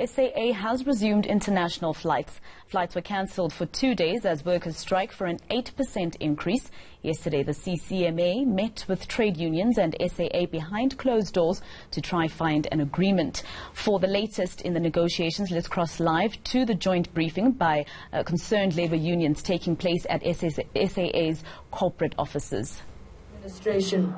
SAA has resumed international flights. Flights were cancelled for 2 days as workers strike for an 8% increase. Yesterday, the CCMA met with trade unions and SAA behind closed doors to try find an agreement. For the latest in the negotiations, let's cross live to the joint briefing by concerned labour unions taking place at SAA's corporate offices. Administration.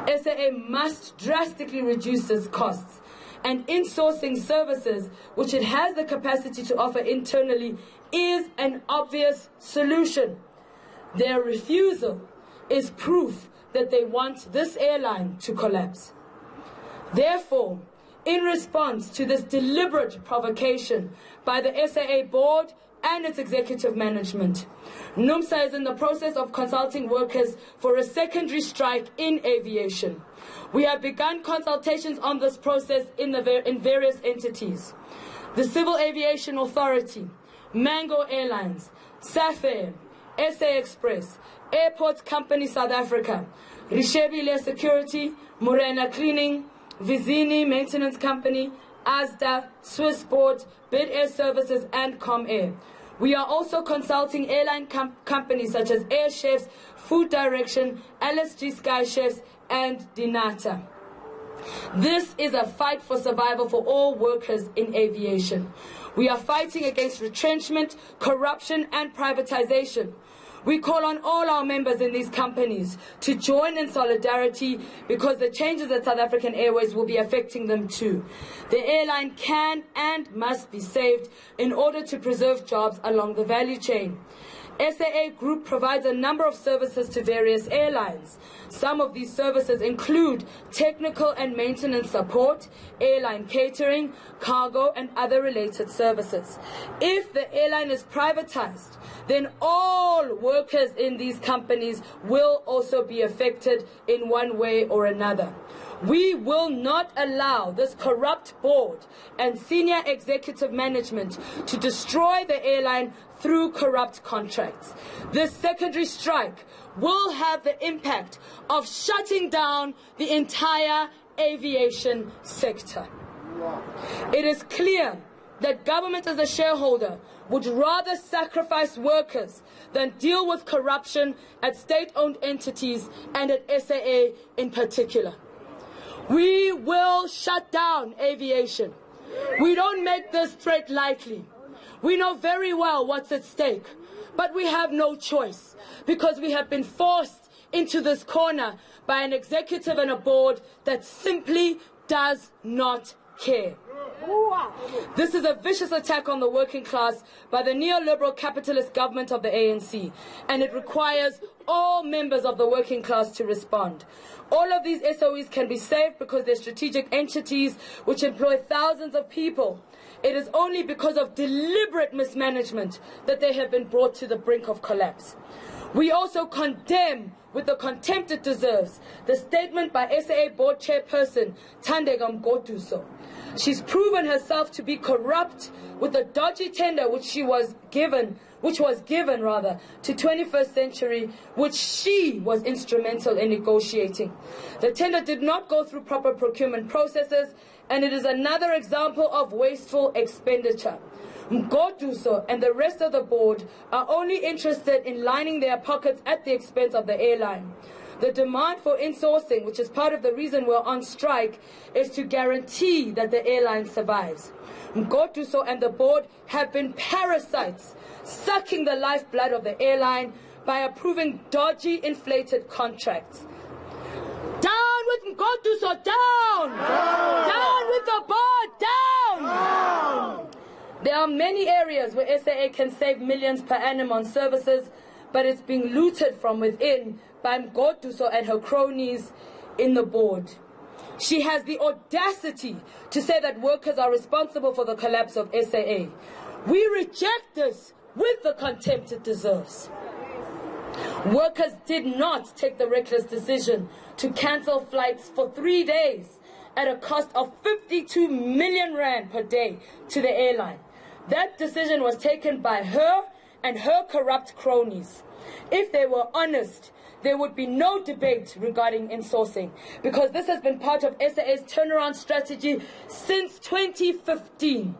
SAA must drastically reduce its costs, and insourcing services, which it has the capacity to offer internally, is an obvious solution. Their refusal is proof that they want this airline to collapse. Therefore, in response to this deliberate provocation by the SAA board and its executive management, NUMSA is in the process of consulting workers for a secondary strike in aviation. We have begun consultations on this process in various entities: the Civil Aviation Authority, Mango Airlines, SAFAIR, SA Express, Airports Company South Africa, Rishebile Security, Morena Cleaning, Vizini Maintenance Company, ASDA, Swissport, Bid Air Services and Comair. We are also consulting airline companies such as Air Chefs, Food Direction, LSG Sky Chefs and Dinata. This is a fight for survival for all workers in aviation. We are fighting against retrenchment, corruption and privatization. We call on all our members in these companies to join in solidarity, because the changes at South African Airways will be affecting them too. The airline can and must be saved in order to preserve jobs along the value chain. SAA Group provides a number of services to various airlines. Some of these services include technical and maintenance support, airline catering, cargo and other related services. If the airline is privatized, then all workers in these companies will also be affected in one way or another. We will not allow this corrupt board and senior executive management to destroy the airline through corrupt contracts. This secondary strike will have the impact of shutting down the entire aviation sector. It is clear that government as a shareholder would rather sacrifice workers than deal with corruption at state-owned entities and at SAA in particular. We will shut down aviation. We don't make this threat lightly. We know very well what's at stake, but we have no choice, because we have been forced into this corner by an executive and a board that simply does not care. This is a vicious attack on the working class by the neoliberal capitalist government of the ANC, and it requires all members of the working class to respond. All of these SOEs can be saved because they're strategic entities which employ thousands of people. It is only because of deliberate mismanagement that they have been brought to the brink of collapse. We also condemn, with the contempt it deserves, the statement by SAA board chairperson Thandeka Mgoduso. She's proven herself to be corrupt with a dodgy tender which was given to 21st Century, which she was instrumental in negotiating. The tender did not go through proper procurement processes, and it is another example of wasteful expenditure. Mgoduso and the rest of the board are only interested in lining their pockets at the expense of the airline. The demand for insourcing, which is part of the reason we're on strike, is to guarantee that the airline survives. Mgoduso and the board have been parasites, sucking the lifeblood of the airline by approving dodgy, inflated contracts. Down with Mgoduso, down! Down with the board, down! There are many areas where SAA can save millions per annum on services, but it's being looted from within by Mgoduso and her cronies in the board. She has the audacity to say that workers are responsible for the collapse of SAA. We reject this with the contempt it deserves. Workers did not take the reckless decision to cancel flights for 3 days at a cost of 52 million rand per day to the airline. That decision was taken by her and her corrupt cronies. If they were honest, there would be no debate regarding insourcing, because this has been part of SAA's turnaround strategy since 2015.